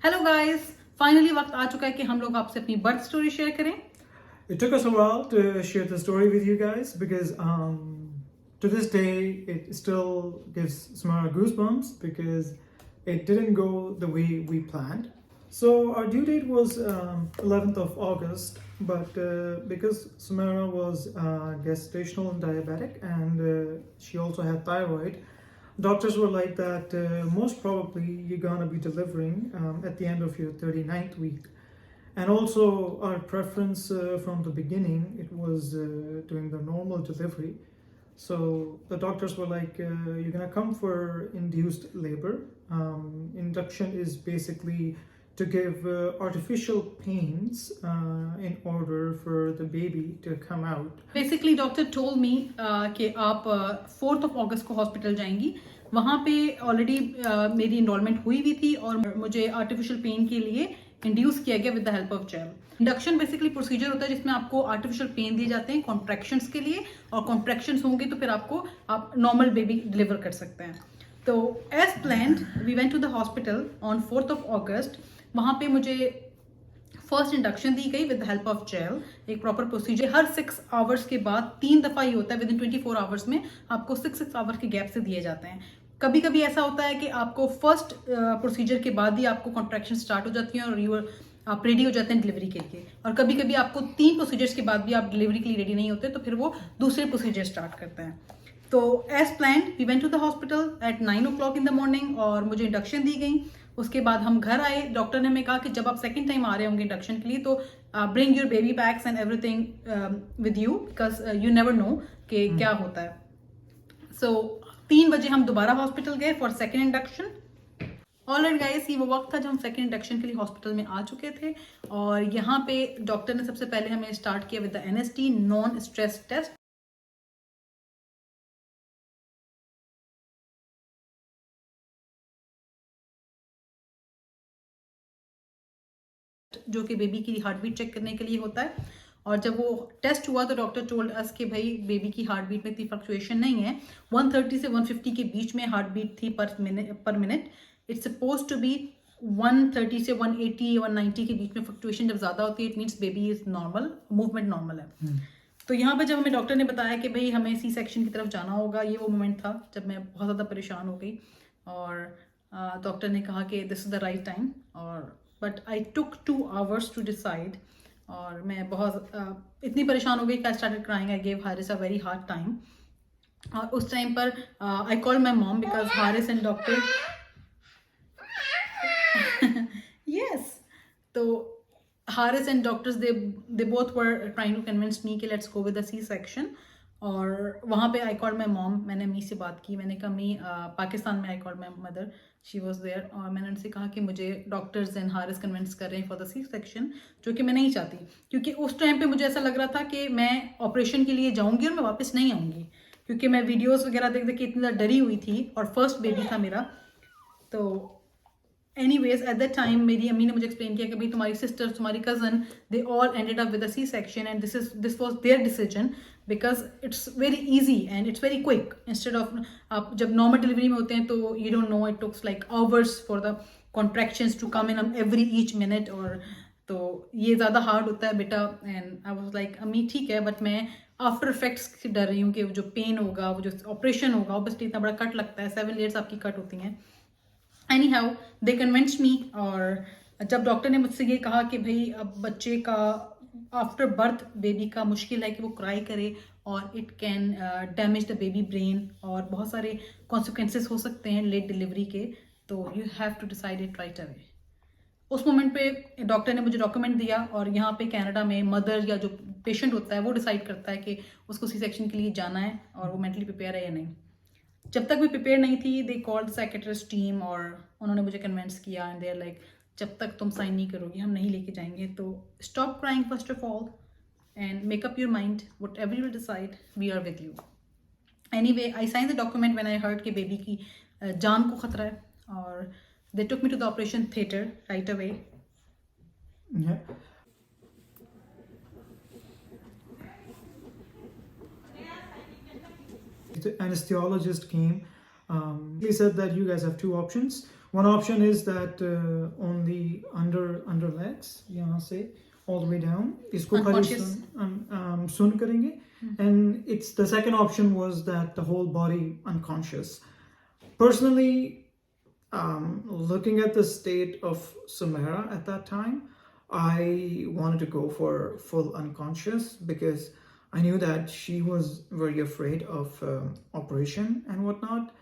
Hello guys, finally वक्त आ चुका है कि हम लोग आपसे अपनी बर्थ स्टोरी शेयर करें. It took us a while to share the story with you guys because to this day it still gives Samara goosebumps because it didn't go the way we planned. So our due date was 11th of August, but because Samara was gestational and diabetic and she also had thyroid, doctors were like that most probably you're gonna be delivering at the end of your 39th week. And also, our preference from the beginning, it was doing the normal delivery. So the doctors were like, you're gonna come for induced labor. Induction is basically to give artificial pains in order for the baby to come out. Basically doctor told me कि आप 4th of अगस्त को hospital जाएंगी. वहाँ पे already मेरी enrolment हुई हुई थी और मुझे आर्टिफिशियल पेन के लिए इंड्यूस किया गया with the help of gel. Induction basically procedure होता है जिसमें आपको आर्टिफिशियल पेन दिए जाते हैं कॉन्ट्रैक्शंस के लिए, और कॉन्ट्रैक्शंस होंगे तो फिर आप नॉर्मल बेबी डिलीवर कर सकते हैं. तो as planned we went to the hospital on 4th of August. वहाँ पे मुझे फर्स्ट इंडक्शन दी गई with the help of gel. एक प्रॉपर प्रोसीजर हर 6 आवर्स के बाद 3 दफ़ा ही होता है. विद इन 24 आवर्स में आपको 6 आवर्स के गैप से दिए जाते हैं. कभी कभी ऐसा होता है कि आपको फर्स्ट प्रोसीजर के बाद ही आपको कॉन्ट्रैक्शन स्टार्ट हो जाती हैं और आप रेडी हो जाते हैं डिलीवरी के लिए. और कभी कभी आपको 3 प्रोसीजर्स के बाद भी आप डिलीवरी के लिए रेडी नहीं होते तो फिर वो दूसरे प्रोसीजर स्टार्ट करते हैं. तो as plan we went to the hospital at 9 o'clock in the morning और मुझे इंडक्शन दी गई. उसके बाद हम घर आए. डॉक्टर ने हमें कहा कि जब आप सेकंड टाइम आ रहे होंगे इंडक्शन के लिए तो bring your baby bags and everything with you because you never know कि क्या होता है. सो 3 बजे हम दोबारा हॉस्पिटल गए for second induction. Alright guys, ये वो वक्त था जब हम सेकेंड इंडक्शन के लिए हॉस्पिटल में आ चुके थे. और यहाँ पे डॉक्टर ने सबसे पहले हमें स्टार्ट किया with the NST non stress test, जो कि बेबी की हार्ट बीट चेक करने के लिए होता है. और जब वो टेस्ट हुआ तो डॉक्टर टोल्ड अस कि भाई बेबी की हार्ट बीट में इतनी फ्लक्चुएशन नहीं है. 130 से 150 के बीच में हार्ट बीट थी per minute. It's suppose to be 130 से 180 190 के बीच में फ्लक्चुएशन जब ज़्यादा होती है it means baby is normal, movement normal है. तो यहाँ पे जब हमें डॉक्टर ने बताया कि भाई हमें सी सेक्शन की तरफ जाना होगा, ये वो मोमेंट था जब मैं बहुत ज़्यादा परेशान हो गई. और डॉक्टर ने कहा कि this is the right time. और but I took 2 hours to decide. और मैं बहुत इतनी परेशान हो गई कि I started crying. I gave Harris a very hard time. और उस टाइम पर I call my mom because Harris and doctor yes. तो Harris and doctors they both were trying to convince me कि let's go with the C section. और वहाँ पे आई call my mom. मैंने अम्मी से बात की. मैंने कहा मी पाकिस्तान में I call my mother, she was there. और मैंने उनसे कहा कि मुझे डॉक्टर्स एंड हारिस कन्विंस कर रहे हैं फॉर द सी सेक्शन, जो कि मैं नहीं चाहती. क्योंकि उस टाइम पे मुझे ऐसा लग रहा था कि मैं ऑपरेशन के लिए जाऊँगी और मैं वापस नहीं आऊँगी, क्योंकि मैं वीडियोज़ वगैरह देख देख के इतनी ज़्यादा डरी हुई थी और फर्स्ट बेबी था मेरा. तो एनीवेज एट दैट टाइम मेरी अम्मी ने मुझे एक्सप्लेन किया कि भाई तुम्हारी सिस्टर, तुम्हारी cousin, they all ended up with a C section and this was their decision because it's very easy and it's very quick. Instead of आप जब नॉर्मल डिलीवरी में होते हैं तो you don't know, it takes like hours for the contractions to come in every each minute. और तो ये ज़्यादा हार्ड होता है बेटा. एंड आई वाज लाइक अम्मी ठीक है, बट मैं आफ्टर इफेक्ट्स से डर रही हूँ कि जो पेन होगा, वो जो ऑपरेशन होगा, ऑब्वियसली इतना बड़ा कट लगता है, 7 layers आपकी कट होती हैं. एनी हाउ दे कन्विंस्ड मी. और जब डॉक्टर ने मुझसे ये कहा कि भाई अब बच्चे का आफ्टर बर्थ बेबी का मुश्किल है कि वो क्राई करे और it can damage the baby brain और बहुत सारे कॉन्सिक्वेंसेस हो सकते हैं लेट डिलीवरी के, तो you have to decide it right away. उस मोमेंट पे डॉक्टर ने मुझे डॉक्यूमेंट दिया. और यहाँ पे कनाडा में मदर या जो पेशेंट होता है वो डिसाइड करता है कि उसको सी सेक्शन के लिए जाना है और वो मेंटली प्रिपेयर है या नहीं. जब तक मैं प्रिपेयर नहीं थी दे कॉल्ड साइकेट्रिस्ट टीम और उन्होंने मुझे कन्विंस किया एंड दे आर लाइक जब तक तुम साइन नहीं करोगी हम नहीं लेके जाएंगे. तो stop crying first of all and make up your mind, whatever you will decide we are with you. Anyway I sign the document when I heard कि बेबी की जान को खतरा है. और they took me to the operation theatre right away. Yeah. The anesthesiologist came. He said that you guys have 2 options. One option is that only cervix यहाँ से all the way down. इसको खाली Unconscious. सुन करेंगे. And it's the second option was that the whole body unconscious. Personally, looking at the state of Sumaira at that time, I wanted to go for full unconscious because I knew that she was very afraid of operation and whatnot.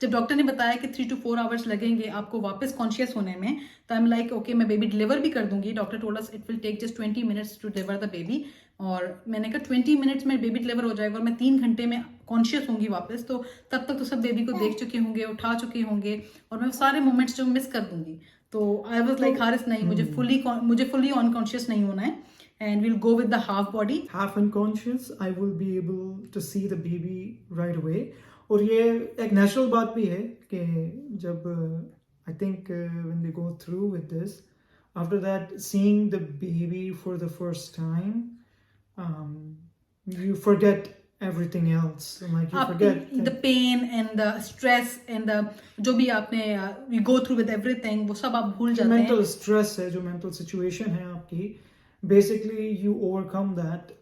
जब doctor ने बताया कि 3 to 4 hours लगेंगे आपको वापस conscious होने में, तो आई एम लाइक ओके मैं बेबी डिलीवर भी कर दूंगी. Doctor told us it will take just 20 minutes to deliver the baby. और मैंने कहा 20 मिनट्स में बेबी डिलीवर हो जाएगा और मैं 3 घंटे में कॉन्शियस होंगी वापस, तो तब तक तो सब बेबी को देख चुके होंगे, उठा चुके होंगे और मैं सारे मोमेंट्स जो मिस कर दूंगी. तो आई वाज लाइक हारिस नहीं, मुझे फुली अनकॉन्शियस नहीं होना है and we'll go with the half body. Half unconscious, I will be able to see the baby right away. और ये एक नेचुरल बात भी है कि जब I think when they go through with this, after that seeing the baby for the first time, you forget everything else. Like you forget the pain and the stress and the जो भी आपने you go through with everything, वो सब आप भूल जाते हैं. mental stress है, जो mental situation है आपकी, basically you overcome that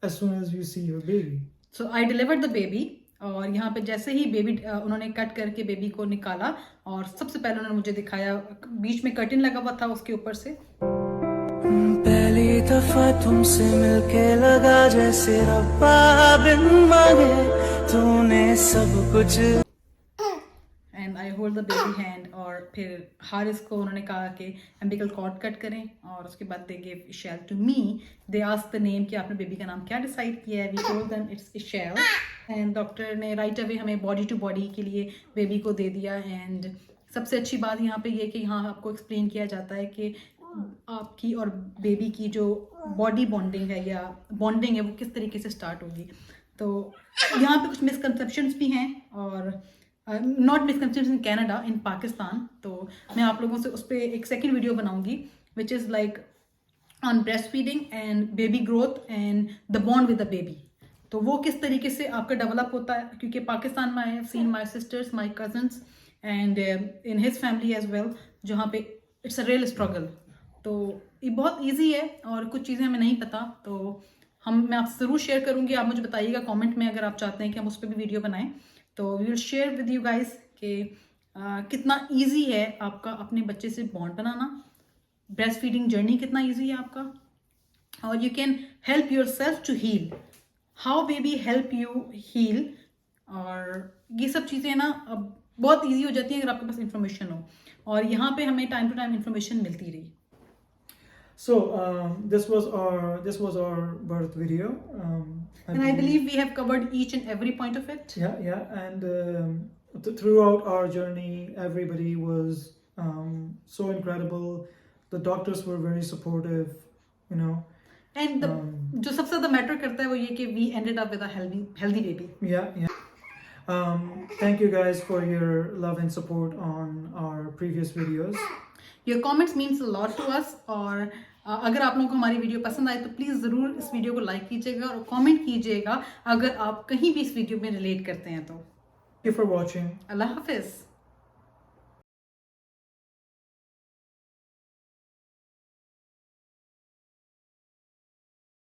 as soon as you see your baby. So I delivered the baby. और यहाँ पे जैसे ही बेबी उन्होंने कट करके बेबी को निकाला और सबसे पहले उन्होंने मुझे दिखाया, बीच में कर्टन लगा हुआ था उसके ऊपर से. पहली दफा तुमसे मिलके लगा जैसे रब्बा बिन मांगे तूने सब कुछ. And I hold the baby hand और फिर हारिस को उन्होंने कहा कि एम्बिकल कॉर्ड कट करें और उसके बाद they give Ishel to me. They asked the name कि आपने बेबी का नाम क्या डिसाइड किया है. We told them it's Ishel. And doctor ने राइट अवे हमें बॉडी टू बॉडी के लिए बेबी को दे दिया. एंड सबसे अच्छी बात यहाँ पे ये कि यहाँ आपको एक्सप्लेन किया जाता है कि आपकी और बेबी की जो बॉडी बॉन्डिंग है या बॉन्डिंग है वो किस तरीके से स्टार्ट होगी. तो यहाँ पे कुछ मिसकंसेप्शंस भी हैं और नॉट मिसकंसेप्शंस इन कनाडा, इन पाकिस्तान. तो मैं आप लोगों से उस पर एक सेकेंड वीडियो बनाऊंगी which is like on breast feeding and baby growth and the bond with the baby. तो वो किस तरीके से आपका डेवलप होता है, क्योंकि पाकिस्तान में I have seen my sisters, my cousins and in his family as well, जहाँ पे इट्स अ रियल स्ट्रगल. तो ये बहुत ईजी है और कुछ चीज़ें हमें नहीं पता, तो मैं आपसे ज़रूर शेयर करूँगी. आप मुझे बताइएगा कमेंट में अगर आप चाहते हैं कि हम उस पर भी वीडियो बनाएं. तो we will share with you guys कि कितना ईजी है आपका अपने बच्चे से बॉन्ड बनाना, ब्रेस्ट फीडिंग जर्नी कितना ईजी है आपका, और you can help yourself to heal. How baby help you heal, और ये सब चीज़ें ना अब बहुत ईजी हो जाती हैं अगर आपके पास इंफॉर्मेशन हो. और यहाँ पे हमें टाइम टू टाइम इंफॉर्मेशन मिलती रही. So this was our birth video. And I believe we have covered each and every point of it. Yeah. And throughout our journey, everybody was so incredible. The doctors were very supportive, you know. And जो सबसे ज़्यादा matter करता है वो ये कि we ended up with a healthy baby. Yeah. Thank you guys for your love and support on our previous videos. Your comments means a lot to us. और अगर आप लोगों को हमारी वीडियो पसंद आए तो प्लीज़ ज़रूर इस वीडियो को लाइक कीजिएगा और कमेंट कीजिएगा अगर आप कहीं भी इस वीडियो में रिलेट करते हैं तो. Thank you for watching. अल्लाह हाफिज़.